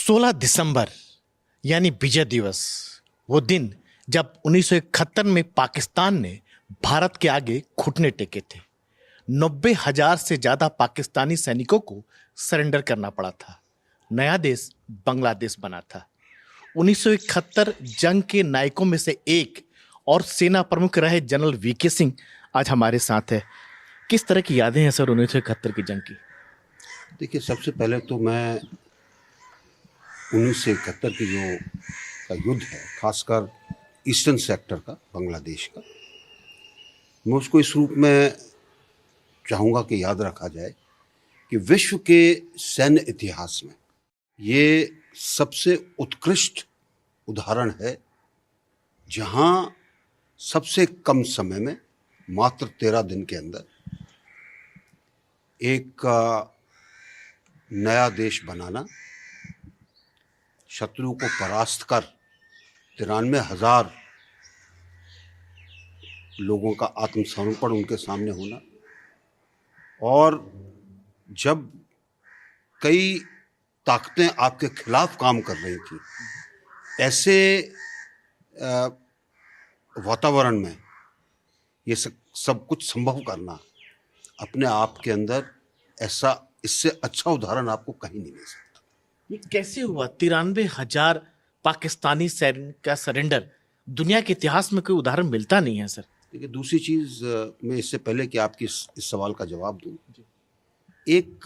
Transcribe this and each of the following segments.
16 दिसंबर यानी विजय दिवस, वो दिन जब 1971 में पाकिस्तान ने भारत के आगे घुटने टेके थे। 90,000 से ज्यादा पाकिस्तानी सैनिकों को सरेंडर करना पड़ा था। नया देश बांग्लादेश बना था। 1971 जंग के नायकों में से एक और सेना प्रमुख रहे जनरल वीके सिंह आज हमारे साथ है। किस तरह की यादें हैं सर 1971 की जंग की? देखिए, सबसे पहले तो मैं 1971 की जो का युद्ध है, खासकर ईस्टर्न सेक्टर का, बांग्लादेश का, मैं उसको इस रूप में चाहूँगा कि याद रखा जाए कि विश्व के सैन्य इतिहास में ये सबसे उत्कृष्ट उदाहरण है जहाँ सबसे कम समय में, मात्र 13 दिन के अंदर, एक नया देश बनाना, शत्रु को परास्त कर 93,000 लोगों का आत्मसमर्पण उनके सामने होना, और जब कई ताकतें आपके खिलाफ काम कर रही थी, ऐसे वातावरण में ये सब कुछ संभव करना, अपने आप के अंदर ऐसा, इससे अच्छा उदाहरण आपको कहीं नहीं मिल सकता। ये कैसे हुआ? 93,000 पाकिस्तानी सैनिक का सरेंडर दुनिया के इतिहास में कोई उदाहरण मिलता नहीं है सर। देखिए, दूसरी चीज़ मैं इससे पहले कि आपकी इस सवाल का जवाब दूं, एक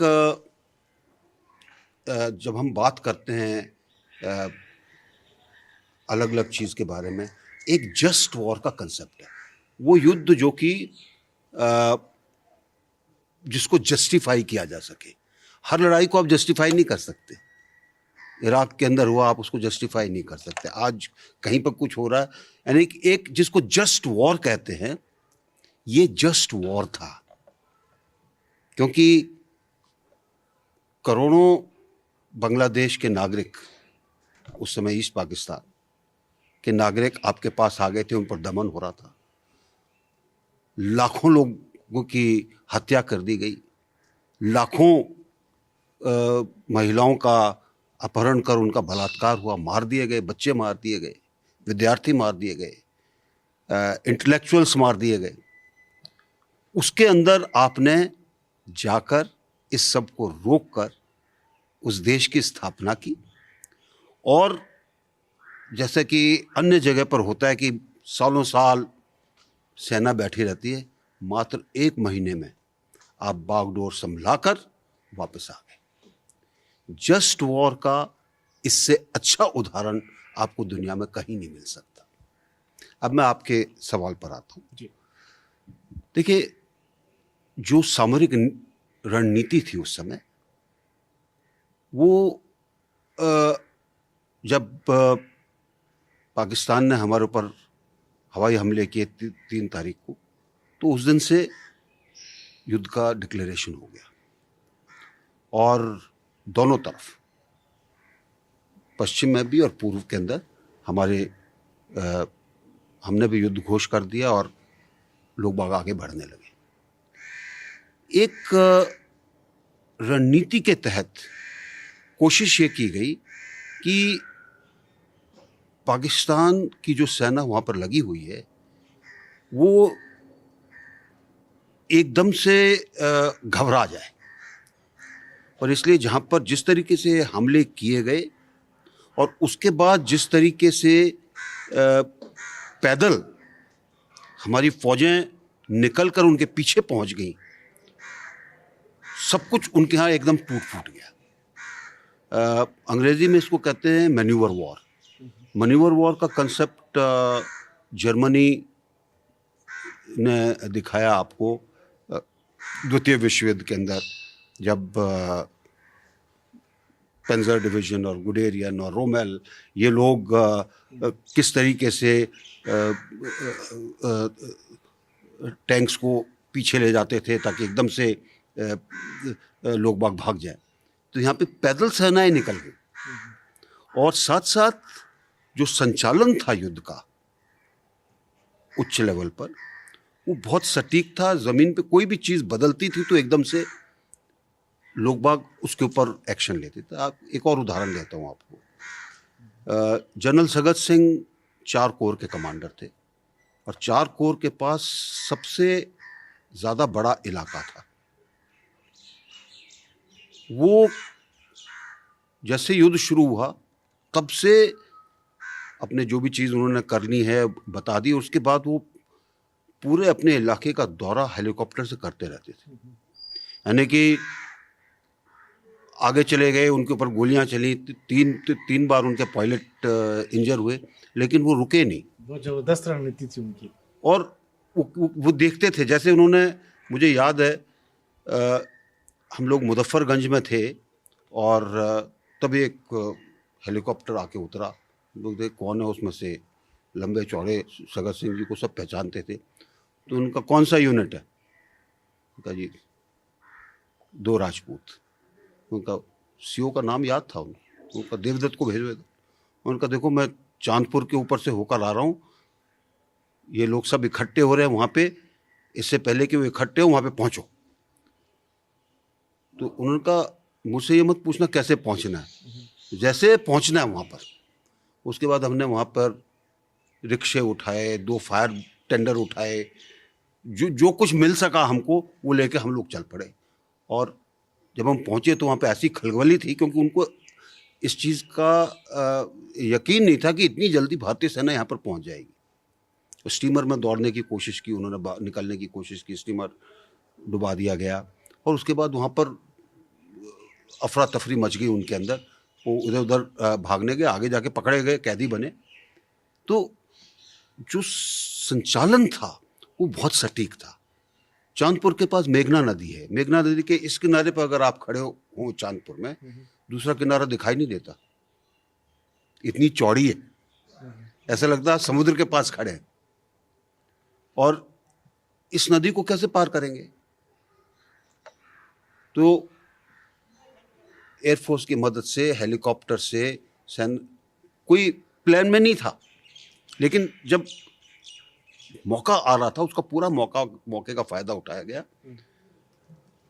जब हम बात करते हैं अलग अलग चीज़ के बारे में, एक जस्ट वॉर का कंसेप्ट है। वो युद्ध जो कि जिसको जस्टिफाई किया जा सके। हर लड़ाई को आप जस्टिफाई नहीं कर सकते। इराक के अंदर हुआ, आप उसको जस्टिफाई नहीं कर सकते। आज कहीं पर कुछ हो रहा है, यानी कि एक जिसको जस्ट वॉर कहते हैं, ये जस्ट वॉर था, क्योंकि करोड़ों बांग्लादेश के नागरिक, उस समय ईस्ट पाकिस्तान के नागरिक आपके पास आ गए थे, उन पर दमन हो रहा था, लाखों लोगों की हत्या कर दी गई, लाखों महिलाओं का अपहरण कर उनका बलात्कार हुआ, मार दिए गए, बच्चे मार दिए गए, विद्यार्थी मार दिए गए, इंटेलेक्चुअल्स मार दिए गए। उसके अंदर आपने जाकर इस सब को रोक कर उस देश की स्थापना की, और जैसे कि अन्य जगह पर होता है कि सालों साल सेना बैठी रहती है, मात्र 1 महीने में आप बागडोर संभलाकर वापस आ गए। जस्ट वॉर का इससे अच्छा उदाहरण आपको दुनिया में कहीं नहीं मिल सकता। अब मैं आपके सवाल पर आता हूँ। देखिए, जो सामरिक रणनीति थी उस समय, वो जब पाकिस्तान ने हमारे ऊपर हवाई हमले किए 3 तारीख को, तो उस दिन से युद्ध का डिक्लेरेशन हो गया, और दोनों तरफ, पश्चिम में भी और पूर्व के अंदर, हमने भी युद्ध घोषणा कर दिया, और लोग बाग आगे बढ़ने लगे। एक रणनीति के तहत कोशिश ये की गई कि पाकिस्तान की जो सेना वहाँ पर लगी हुई है, वो एकदम से घबरा जाए, और इसलिए जहाँ पर जिस तरीके से हमले किए गए, और उसके बाद जिस तरीके से पैदल हमारी फौजें निकलकर उनके पीछे पहुँच गईं, सब कुछ उनके यहाँ एकदम टूट फूट गया। अंग्रेजी में इसको कहते हैं मैन्यूवर वॉर। मैन्यूवर वॉर का कंसेप्ट जर्मनी ने दिखाया आपको द्वितीय विश्व युद्ध के अंदर, जब पेंजर डिवीजन और गुडेरियन और रोमेल, ये लोग किस तरीके से टैंक्स को पीछे ले जाते थे ताकि एकदम से लोग भाग जाएं। तो यहाँ पे पैदल सेनाएं निकल गई, और साथ साथ जो संचालन था युद्ध का उच्च लेवल पर, वो बहुत सटीक था। ज़मीन पे कोई भी चीज़ बदलती थी तो एकदम से लोग बाग उसके ऊपर एक्शन लेते थे। आप एक और उदाहरण देता हूँ आपको। जनरल सगत सिंह 4 कोर के कमांडर थे और 4 कोर के पास सबसे ज़्यादा बड़ा इलाका था। वो जैसे युद्ध शुरू हुआ तब से अपने जो भी चीज़ उन्होंने करनी है बता दी, उसके बाद वो पूरे अपने इलाके का दौरा हेलीकॉप्टर से करते रहते थे। यानी कि आगे चले गए, उनके ऊपर गोलियां चली, तीन बार उनके पायलट इंजर हुए, लेकिन वो रुके नहीं। बहुत जबरदस्त रणनीति थी उनकी। और वो देखते थे, जैसे उन्होंने, मुझे याद है हम लोग मुजफ्फरगंज में थे और तब एक हेलीकॉप्टर आके उतरा। लोग देख कौन है उसमें से, लंबे चौड़े सगत सिंह जी को सब पहचानते थे। तो उनका कौन सा यूनिट है? उनका जी 2 राजपूत। उनका सीओ का नाम याद था उनका देवदत्त को भेजो। उनका देखो मैं चांदपुर के ऊपर से होकर आ रहा हूँ, ये लोग सब इकट्ठे हो रहे हैं वहाँ पे, इससे पहले कि वो इकट्ठे हो वहाँ पे पहुँचो। तो उन्होंने कहा मुझसे ये मत पूछना कैसे पहुँचना है, जैसे पहुँचना है वहाँ पर। उसके बाद हमने वहाँ पर रिक्शे उठाए, 2 फायर टेंडर उठाए, जो कुछ मिल सका हमको वो लेके हम लोग चल पड़े। और जब हम पहुँचे तो वहाँ पे ऐसी खलबली थी, क्योंकि उनको इस चीज़ का यकीन नहीं था कि इतनी जल्दी भारतीय सेना यहाँ पर पहुँच जाएगी। स्टीमर में दौड़ने की कोशिश की उन्होंने, निकलने की कोशिश की, स्टीमर डुबा दिया गया। और उसके बाद वहाँ पर अफरा तफरी मच गई उनके अंदर। वो इधर उधर भागने गए, आगे जाके पकड़े गए, कैदी बने। तो जो संचालन था वो बहुत सटीक था। चांदपुर के पास मेघना नदी है, मेघना नदी के इस किनारे पर अगर आप खड़े हो चांदपुर में, दूसरा किनारा दिखाई नहीं देता, इतनी चौड़ी है, ऐसा लगता है समुद्र के पास खड़े हैं। और इस नदी को कैसे पार करेंगे? तो एयरफोर्स की मदद से, हेलीकॉप्टर से, कोई प्लान में नहीं था, लेकिन जब मौका आ रहा था उसका पूरा मौके का फायदा उठाया गया।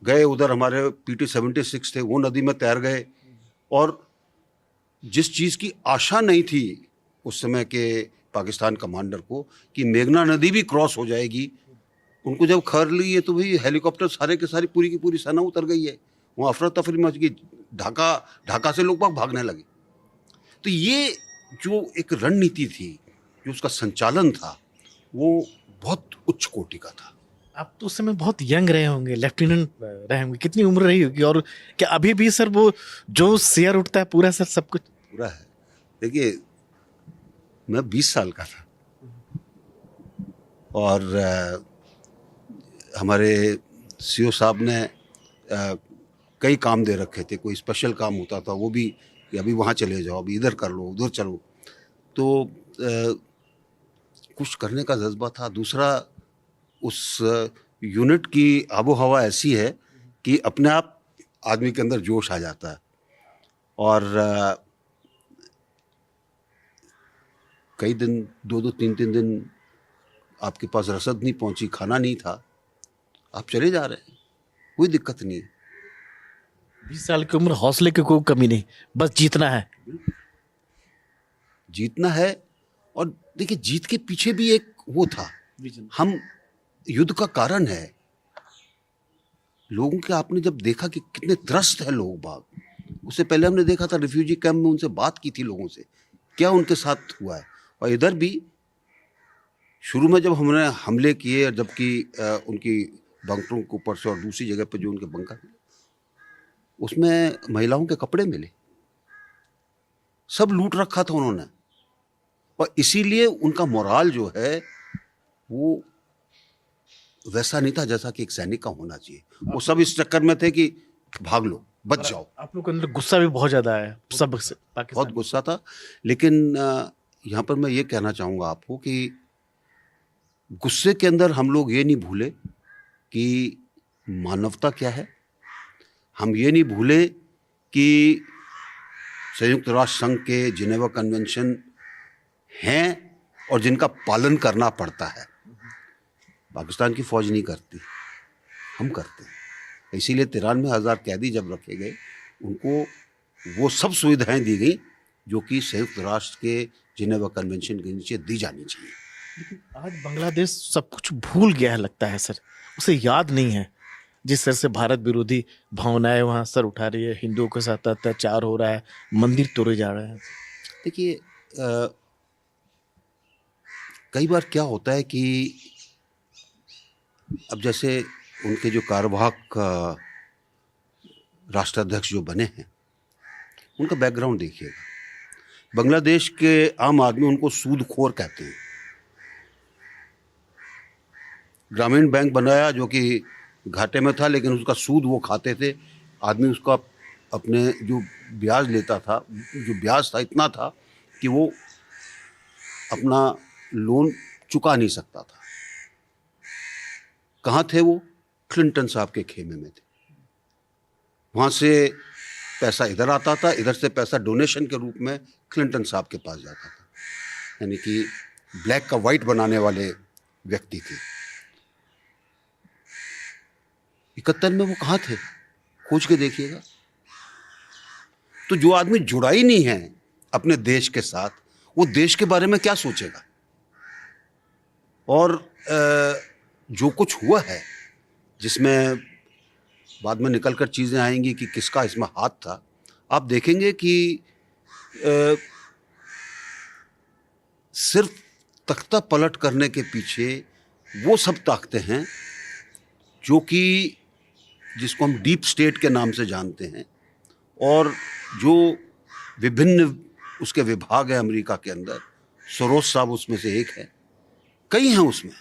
गए उधर, हमारे PT-76 थे, वो नदी में तैर गए। और जिस चीज़ की आशा नहीं थी उस समय के पाकिस्तान कमांडर को कि मेघना नदी भी क्रॉस हो जाएगी, उनको जब खबर ली है तो भाई हेलीकॉप्टर सारे के सारी पूरी की पूरी सेना उतर गई है, वहाँ अफरा तफरी मच गई, ढाका से लोग भागने लगे। तो ये जो एक रणनीति थी, जो उसका संचालन था, वो बहुत उच्च कोटि का था। आप तो उस समय बहुत यंग रहे होंगे, लेफ्टिनेंट रहे होंगे, कितनी उम्र रही होगी? और क्या अभी भी सर वो जो शेयर उठता है पूरा, सर सब कुछ पूरा है? देखिए, मैं 20 साल का था और हमारे सीओ साहब ने कई काम दे रखे थे। कोई स्पेशल काम होता था वो भी कि अभी वहाँ चले जाओ, अभी इधर कर लो, उधर चलो। तो कुछ करने का जज्बा था। दूसरा, उस यूनिट की आबो हवा ऐसी है कि अपने आप आदमी के अंदर जोश आ जाता है। और कई दिन, 2-2, 3-3 दिन आपके पास रसद नहीं पहुंची, खाना नहीं था, आप चले जा रहे हैं, कोई दिक्कत नहीं। 20 साल की उम्र, हौसले की कोई कमी नहीं, बस जीतना है। जीतना है। और देखिए, जीत के पीछे भी एक वो था, हम युद्ध का कारण है। लोगों के, आपने जब देखा कि कितने त्रस्त है लोग बाग, उससे पहले हमने देखा था रिफ्यूजी कैंप में, उनसे बात की थी लोगों से, क्या उनके साथ हुआ है। और इधर भी शुरू में जब हमने हमले किए, जबकि उनकी बंकरों के ऊपर से और दूसरी जगह पे जो उनके बंकर मिले, उसमें महिलाओं के कपड़े मिले, सब लूट रखा था उन्होंने। और इसीलिए उनका मोराल जो है वो वैसा नहीं था जैसा कि एक सैनिक का होना चाहिए। वो सब इस चक्कर में थे कि भाग लो, बच जाओ। आप लोग के अंदर गुस्सा भी बहुत ज्यादा है सब से, बहुत गुस्सा था। लेकिन यहाँ पर मैं ये कहना चाहूँगा आपको कि गुस्से के अंदर हम लोग ये नहीं भूले कि मानवता क्या है। हम ये नहीं भूले कि संयुक्त राष्ट्र संघ के जिनेवा कन्वेंशन हैं और जिनका पालन करना पड़ता है। पाकिस्तान की फौज नहीं करती, हम करते हैं। इसीलिए 93,000 कैदी जब रखे गए, उनको वो सब सुविधाएं दी गई जो कि संयुक्त राष्ट्र के जिनेवा कन्वेंशन के नीचे दी जानी चाहिए। लेकिन आज बांग्लादेश सब कुछ भूल गया है लगता है सर, उसे याद नहीं है जिस तरह से भारत विरोधी भावनाएं वहां सर उठा रही है, हिंदुओं के साथ अत्याचार हो रहा है, मंदिर तोड़े जा रहे हैं। देखिए, कई बार क्या होता है कि अब जैसे उनके जो कार्यवाहक राष्ट्राध्यक्ष जो बने हैं, उनका बैकग्राउंड देखिएगा। बांग्लादेश के आम आदमी उनको सूदखोर कहते हैं। ग्रामीण बैंक बनाया जो कि घाटे में था, लेकिन उसका सूद वो खाते थे। आदमी उसका अपने जो ब्याज लेता था, जो ब्याज था इतना था कि वो अपना लोन चुका नहीं सकता था। कहाँ थे वो? क्लिंटन साहब के खेमे में थे। वहाँ से पैसा इधर आता था, इधर से पैसा डोनेशन के रूप में क्लिंटन साहब के पास जाता था। यानी कि ब्लैक का वाइट बनाने वाले व्यक्ति थे। 71 में वो कहाँ थे? खोज के देखिएगा। तो जो आदमी जुड़ा ही नहीं है अपने देश के साथ, वो देश के बारे में क्या सोचेगा? और जो कुछ हुआ है, जिसमें बाद में निकलकर चीज़ें आएंगी कि किसका इसमें हाथ था, आप देखेंगे कि सिर्फ तख्ता पलट करने के पीछे वो सब ताकतें हैं जो कि जिसको हम डीप स्टेट के नाम से जानते हैं, और जो विभिन्न उसके विभाग हैं अमेरिका के अंदर। सोरोस साहब उसमें से एक है, कई हैं उसमें,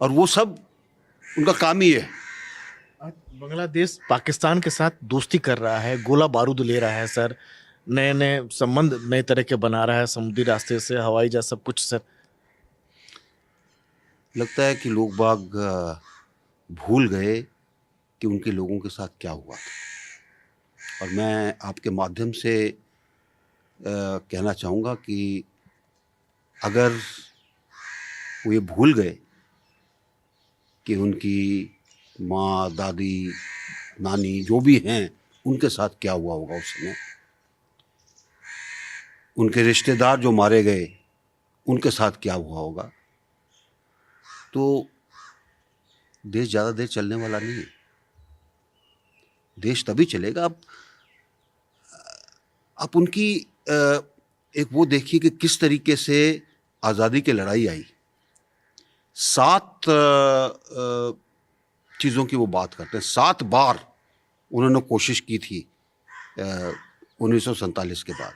और वो सब उनका काम ही है। आज बांग्लादेश पाकिस्तान के साथ दोस्ती कर रहा है, गोला बारूद ले रहा है सर, नए नए संबंध नए तरह के बना रहा है, समुद्री रास्ते से, हवाई जहाज, सब कुछ सर। लगता है कि लोग बाग भूल गए कि उनके लोगों के साथ क्या हुआ था। और मैं आपके माध्यम से कहना चाहूँगा कि अगर वो ये भूल गए कि उनकी माँ, दादी, नानी जो भी हैं, उनके साथ क्या हुआ होगा उस समय, उनके रिश्तेदार जो मारे गए उनके साथ क्या हुआ होगा, तो देश ज़्यादा देर चलने वाला नहीं है। देश तभी चलेगा आप उनकी एक वो देखिए कि किस तरीके से आज़ादी की लड़ाई आई। 7 चीज़ों की वो बात करते हैं। 7 बार उन्होंने कोशिश की थी 1947 के बाद,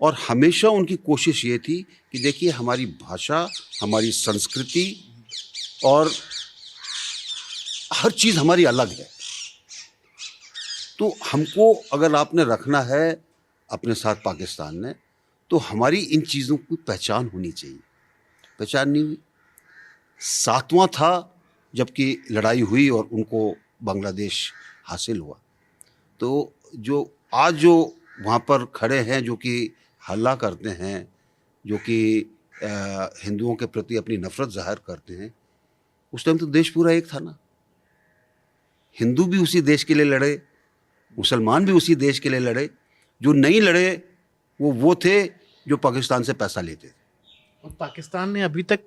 और हमेशा उनकी कोशिश ये थी कि देखिए हमारी भाषा, हमारी संस्कृति और हर चीज़ हमारी अलग है, तो हमको अगर आपने रखना है अपने साथ पाकिस्तान ने, तो हमारी इन चीज़ों की पहचान होनी चाहिए। पहचान नहीं हुई। 7वां था जबकि लड़ाई हुई और उनको बांग्लादेश हासिल हुआ। तो जो आज जो वहाँ पर खड़े हैं, जो कि हल्ला करते हैं, जो कि हिंदुओं के प्रति अपनी नफरत जाहिर करते हैं, उस टाइम तो देश पूरा एक था ना। हिंदू भी उसी देश के लिए लड़े, मुसलमान भी उसी देश के लिए लड़े। जो नहीं लड़े वो थे जो पाकिस्तान से पैसा लेते थे। और पाकिस्तान ने अभी तक,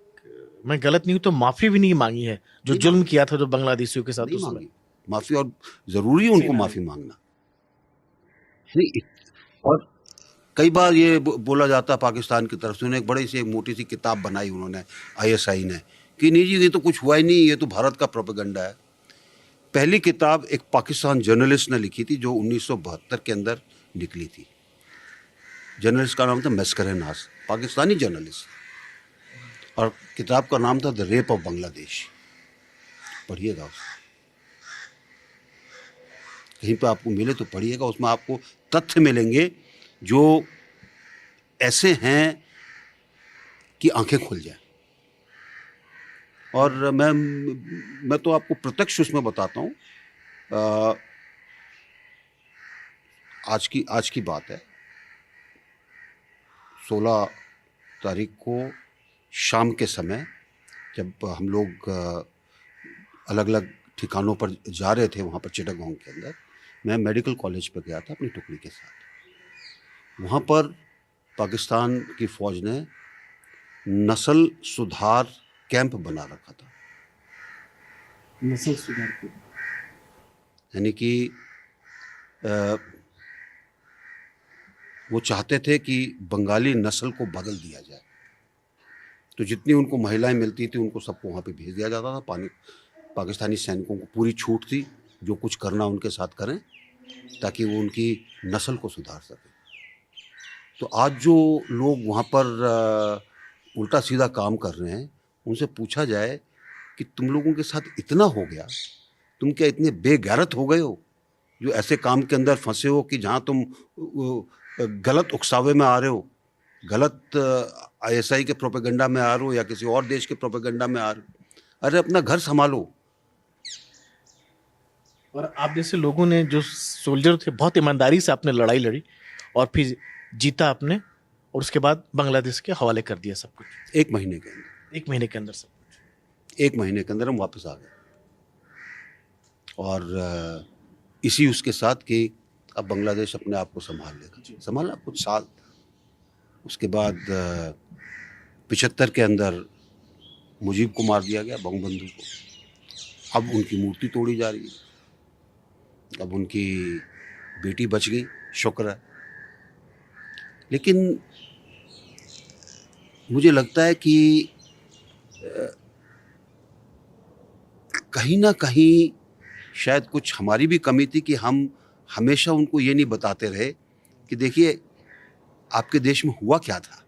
मैं गलत नहीं हूं तो, माफी भी नहीं मांगी है जो जुल्म किया था जो बांग्लादेशियों के साथ नहीं उस समय। मांगी माफी, और जरूरी है उनको माफी मांगना। नहीं, और कई बार ये बोला जाता है पाकिस्तान की तरफ से, उन्हें एक बड़ी सी मोटी सी किताब बनाई उन्होंने, ISI ने, कि नहीं जी ये तो कुछ हुआ ही नहीं, ये तो भारत का प्रोपेगेंडा है। पहली किताब एक पाकिस्तान जर्नलिस्ट ने लिखी थी जो 1972 के अंदर निकली थी। जर्नलिस्ट का नाम था मस्कर नाज, पाकिस्तानी जर्नलिस्ट, और किताब का नाम था द रेप ऑफ बांग्लादेश। पढ़िएगा उस, कहीं पे आपको मिले तो पढ़िएगा, उसमें आपको तथ्य मिलेंगे जो ऐसे हैं कि आंखें खुल जाए। और मैं तो आपको प्रत्यक्ष उसमें बताता हूँ। आज की बात है, 16 तारीख को शाम के समय जब हम लोग अलग अलग ठिकानों पर जा रहे थे, वहाँ पर चिटागोंग के अंदर, मैं मेडिकल कॉलेज पर गया था अपनी टुकड़ी के साथ। वहाँ पर पाकिस्तान की फ़ौज ने नस्ल सुधार कैंप बना रखा था। नस्ल सुधार के यानी कि वो चाहते थे कि बंगाली नस्ल को बदल दिया जाए। तो जितनी उनको महिलाएं मिलती थी उनको सबको वहाँ पे भेज दिया जाता था। पाकिस्तानी सैनिकों को पूरी छूट थी, जो कुछ करना उनके साथ करें ताकि वो उनकी नस्ल को सुधार सकें। तो आज जो लोग वहाँ पर उल्टा सीधा काम कर रहे हैं, उनसे पूछा जाए कि तुम लोगों के साथ इतना हो गया, तुम क्या इतने बेगैरत हो गए हो जो ऐसे काम के अंदर फंसे हो कि जहाँ तुम गलत उकसावे में आ रहे हो, गलत आईएसआई के प्रोपेगेंडा में आ रहे हो या किसी और देश के प्रोपेगेंडा में आ रहे हो। अरे अपना घर संभालो। और आप जैसे लोगों ने, जो सोल्जर थे, बहुत ईमानदारी से आपने लड़ाई लड़ी और फिर जीता आपने, और उसके बाद बांग्लादेश के हवाले कर दिया सब कुछ। एक महीने के अंदर सब कुछ। एक महीने के अंदर हम वापस आ गए। और इसी उसके साथ कि अब बांग्लादेश अपने आप को संभाल लेगा। संभाला कुछ साल। उसके बाद 75 के अंदर मुजीब को मार दिया गया, बंगबंधु को। अब उनकी मूर्ति तोड़ी जा रही है। अब उनकी बेटी बच गई, शुक्र है। लेकिन मुझे लगता है कि कहीं ना कहीं शायद कुछ हमारी भी कमी थी कि हम हमेशा उनको ये नहीं बताते रहे कि देखिए आपके देश में हुआ क्या था।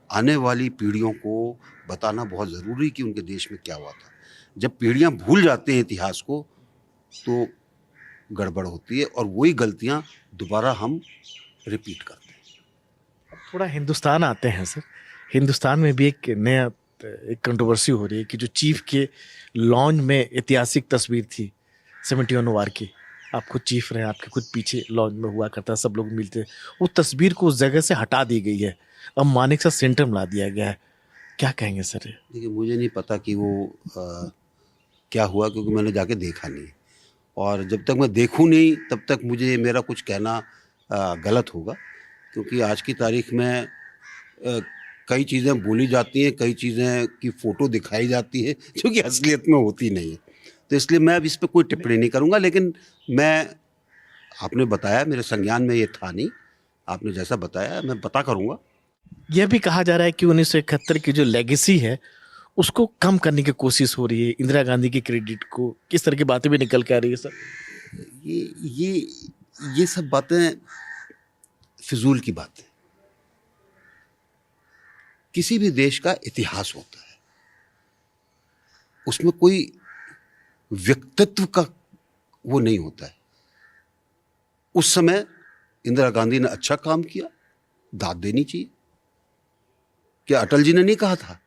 आने वाली पीढ़ियों को बताना बहुत ज़रूरी कि उनके देश में क्या हुआ था। जब पीढ़ियां भूल जाते हैं इतिहास को तो गड़बड़ होती है और वही गलतियां दोबारा हम रिपीट करते हैं। अब थोड़ा हिंदुस्तान आते हैं सर। हिंदुस्तान में भी एक नया एक कंट्रोवर्सी हो रही है कि जो चीफ के लॉन्च में ऐतिहासिक तस्वीर थी 71 वार की, आप खुद चीफ रहे, आपके खुद पीछे लॉन्च में हुआ करता, सब लोग मिलते, वो तस्वीर को उस जगह से हटा दी गई है, अब मानिक सा सेंटर में ला दिया गया है। क्या कहेंगे सर? देखिए मुझे नहीं पता कि वो क्या हुआ, क्योंकि मैंने जाके देखा नहीं, और जब तक मैं देखूं नहीं तब तक मुझे मेरा कुछ कहना गलत होगा। क्योंकि आज की तारीख में कई चीज़ें बोली जाती हैं, कई चीज़ें की फ़ोटो दिखाई जाती है जो कि असलियत में होती नहीं है। तो इसलिए मैं अब इस पर कोई टिप्पणी नहीं करूँगा। लेकिन आपने बताया, मेरे संज्ञान में ये था नहीं, आपने जैसा बताया मैं पता करूँगा। यह भी कहा जा रहा है कि 1971 की जो लेगेसी है उसको कम करने की कोशिश हो रही है, इंदिरा गांधी की क्रेडिट को, किस तरह की बातें भी निकल के आ रही है सर? ये सब बातें फिजूल की बातें। किसी भी देश का इतिहास होता है, उसमें कोई व्यक्तित्व का वो नहीं होता है। उस समय इंदिरा गांधी ने अच्छा काम किया, दाद देनी चाहिए। क्या अटल जी ने नहीं कहा था?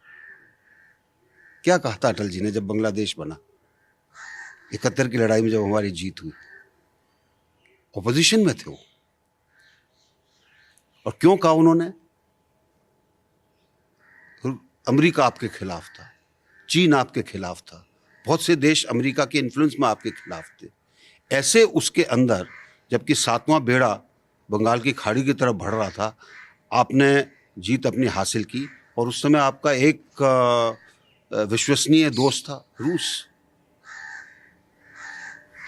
क्या कहा था अटल जी ने जब बांग्लादेश बना? 71 की लड़ाई में जब हमारी जीत हुई, ऑपोजिशन में थे वो, और क्यों कहा उन्होंने? अमेरिका आपके खिलाफ था, चीन आपके खिलाफ था, बहुत से देश अमेरिका के इन्फ्लुएंस में आपके खिलाफ थे। ऐसे उसके अंदर जबकि 7वां बेड़ा बंगाल की खाड़ी की तरफ बढ़ रहा था, आपने जीत अपनी हासिल की। और उस समय आपका एक विश्वसनीय दोस्त था, रूस।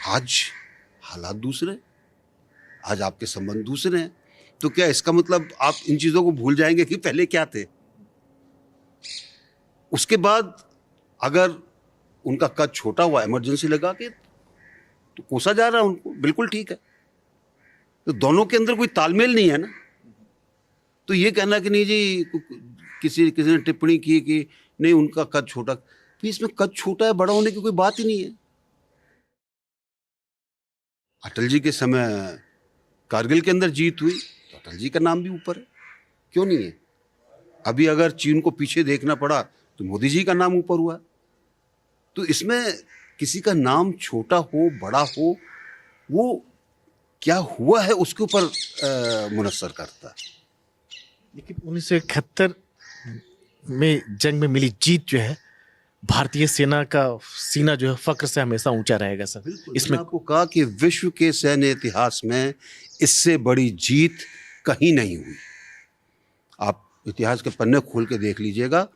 आज हालात दूसरे, आज आपके संबंध दूसरे हैं। तो क्या इसका मतलब आप इन चीज़ों को भूल जाएंगे कि पहले क्या थे? उसके बाद अगर उनका कद छोटा हुआ, इमरजेंसी लगा के तो कोसा जा रहा है उनको, बिल्कुल ठीक है। तो दोनों के अंदर कोई तालमेल नहीं है ना। तो ये कहना कि नहीं जी, किसी ने टिप्पणी की कि नहीं उनका कद छोटा, तो इसमें कद छोटा है बड़ा होने की कोई बात ही नहीं है। अटल जी के समय कारगिल के अंदर जीत हुई तो अटल जी का नाम भी ऊपर है, क्यों नहीं है? अभी अगर चीन को पीछे देखना पड़ा तो मोदी जी का नाम ऊपर हुआ। तो इसमें किसी का नाम छोटा हो बड़ा हो, वो क्या हुआ है उसके ऊपर मुनस्सर करता है। लेकिन 1971 में जंग में मिली जीत जो है भारतीय सेना का सीना जो है फक्र से हमेशा ऊंचा रहेगा सर। इसमें इसमें आपको कहा कि विश्व के सैन्य इतिहास में इससे बड़ी जीत कहीं नहीं हुई। आप इतिहास के पन्ने खोल के देख लीजिएगा,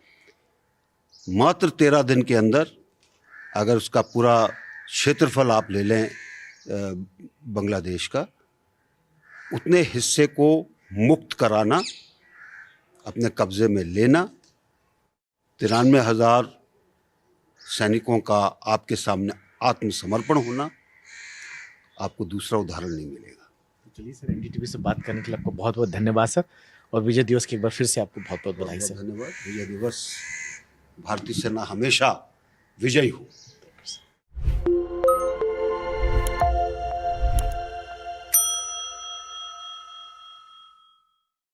मात्र 13 दिन के अंदर अगर उसका पूरा क्षेत्रफल आप ले लें बांग्लादेश का, उतने हिस्से को मुक्त कराना, अपने कब्जे में लेना, 93,000 सैनिकों का आपके सामने आत्मसमर्पण होना, आपको दूसरा उदाहरण नहीं मिलेगा। चलिए सर, एनडीटीवी से बात करने के लिए आपको बहुत बहुत धन्यवाद सर, और विजय दिवस की एक बार फिर से आपको बहुत बहुत बधाई बहुत सर। धन्यवाद। विजय दिवस, भारतीय सेना हमेशा विजयी हो।